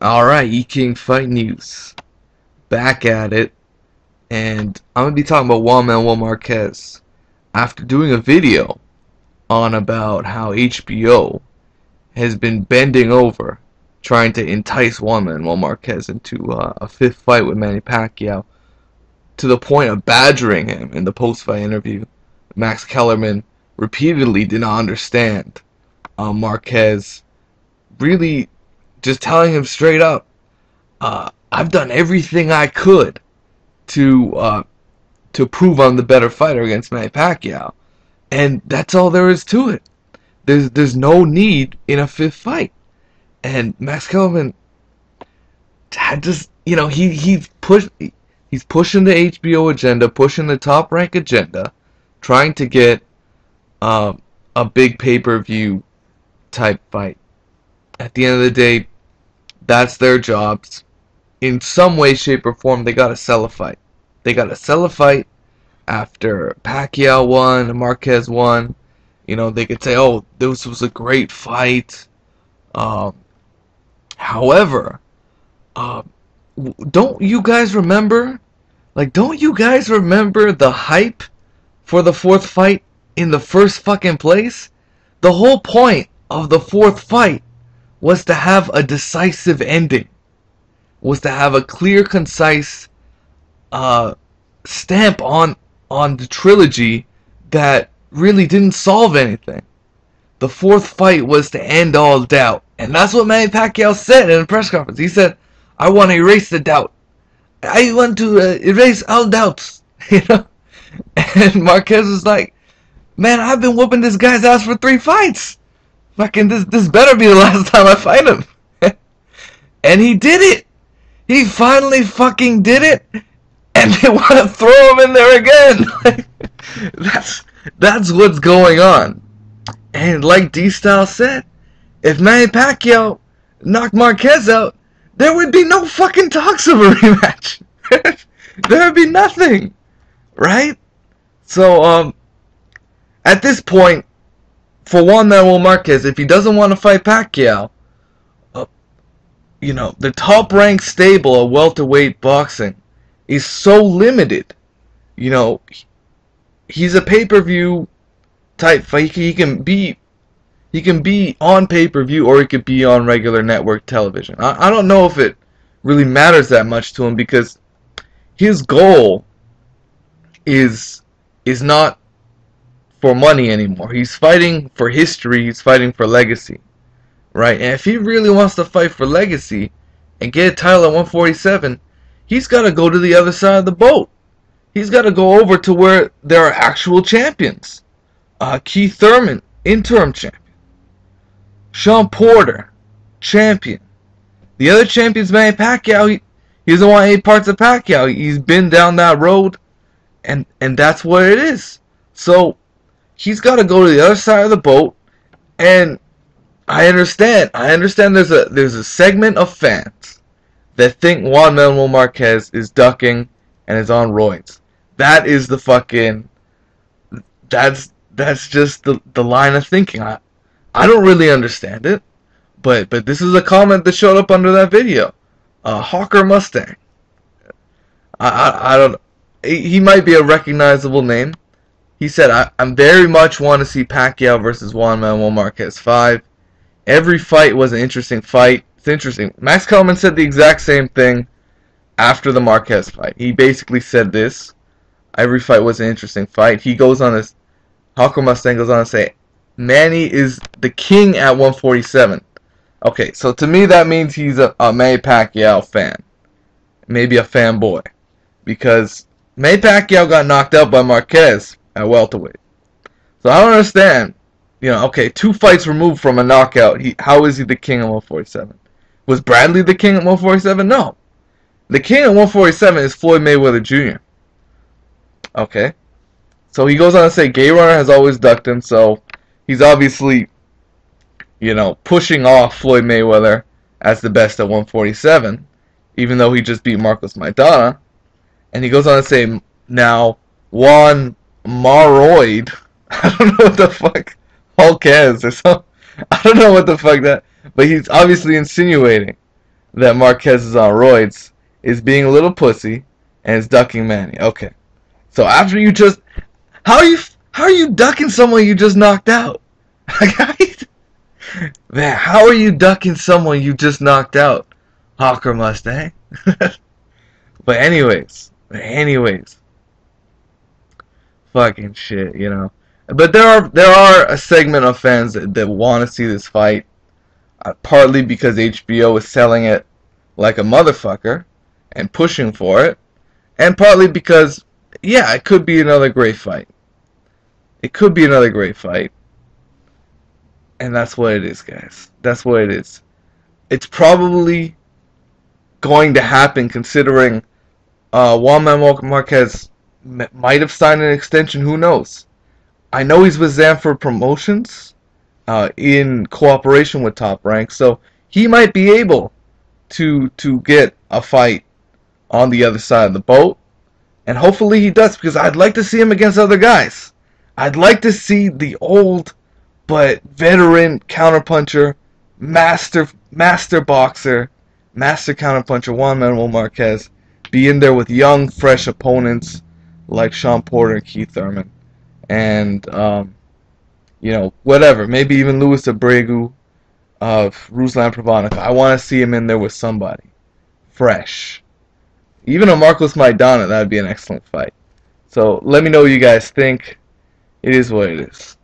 Alright, E-King Fight News. Back at it. And I'm going to be talking about Juan Marquez. After doing a video on about how HBO has been bending over trying to entice Juan Marquez into a fifth fight with Manny Pacquiao to the point of badgering him in the post-fight interview. Max Kellerman repeatedly did not understand Marquez, really just telling him straight up, I've done everything I could to prove I'm the better fighter against Manny Pacquiao, and that's all there is to it. There's no need in a fifth fight. And Max Kellerman had just, he's pushing the HBO agenda, pushing the Top Rank agenda, trying to get a big pay-per-view type fight. At the end of the day, that's their jobs. In some way, shape, or form, they gotta sell a fight. They gotta sell a fight after Pacquiao won and Marquez won. They could say, oh, this was a great fight. However, don't you guys remember? Don't you guys remember the hype for the fourth fight in the first fucking place? The whole point of the fourth fight was to have a decisive ending. Was to have a clear, concise stamp on the trilogy that really didn't solve anything. The fourth fight was to end all doubt. And that's what Manny Pacquiao said in a press conference. He said, I want to erase the doubt. I want to erase all doubts. And Marquez was like, man, I've been whooping this guy's ass for 3 fights. Fucking this better be the last time I fight him. And he did it. He finally fucking did it. And they want to throw him in there again. That's what's going on. And like D-Style said, if Manny Pacquiao knocked Marquez out, there would be no fucking talks of a rematch. There would be nothing. Right? So, at this point, for Juan Marquez, if he doesn't want to fight Pacquiao, the top-ranked stable of welterweight boxing is so limited. He's a pay-per-view type fight. He can be on pay-per-view, or he could be on regular network television. I don't know if it really matters that much to him, because his goal is not for money anymore. He's fighting for history. He's fighting for legacy, right? And if he really wants to fight for legacy and get a title at 147, he's got to go to the other side of the boat. He's got to go over to where there are actual champions. Keith Thurman, interim champion. Sean Porter, champion. The other champion's Manny Pacquiao. He doesn't want any parts of Pacquiao. He's been down that road, and that's what it is. So he's got to go to the other side of the boat. And I understand. There's a segment of fans that think Juan Marquez is ducking and is on roids. That is the fucking. That's just the line of thinking. I don't really understand it, but this is a comment that showed up under that video. Hawker Mustang. I don't. He might be a recognizable name. He said, I very much want to see Pacquiao versus Juan Marquez 5. Every fight was an interesting fight. It's interesting. Max Kellerman said the exact same thing after the Marquez fight. He basically said this. Every fight was an interesting fight. He goes on this. Hawker Mustang goes on to say, Manny is the king at 147. Okay, so to me that means he's a Manny Pacquiao fan. Maybe a fanboy. Because Manny Pacquiao got knocked out by Marquez at welterweight. So I don't understand. Okay, 2 fights removed from a knockout. How is he the king at 147? Was Bradley the king at 147? No. The king at 147 is Floyd Mayweather Jr. Okay. So he goes on to say Gay Runner has always ducked him, so he's obviously, pushing off Floyd Mayweather as the best at 147, even though he just beat Marcos Maidana. And he goes on to say, now, Juan Maroid, I don't know what the fuck Hulk is, or something. I don't know what the fuck that, but he's obviously insinuating that Marquez is on roids, is being a little pussy and is ducking Manny. Okay. So after you just how are you ducking someone you just knocked out? Man, how are you ducking someone you just knocked out? Hawker Mustang. But anyways, fucking shit, you know. But there are a segment of fans that want to see this fight, partly because HBO is selling it like a motherfucker and pushing for it, and partly because, yeah, it could be another great fight. It could be another great fight, and that's what it is, guys. That's what it is. It's probably going to happen, considering Juan Manuel Marquez might have signed an extension. Who knows? I know he's with Zanford Promotions in cooperation with Top Rank, so he might be able to get a fight on the other side of the boat, and hopefully he does, because I'd like to see him against other guys. I'd like to see the old but veteran counterpuncher, master boxer, master counterpuncher Juan Manuel Marquez be in there with young, fresh opponents like Sean Porter and Keith Thurman, and whatever, maybe even Luis Abregu of Ruslan Pravanica. I want to see him in there with somebody fresh. Even a Marcos Maidana, that would be an excellent fight. So let me know what you guys think. It is what it is.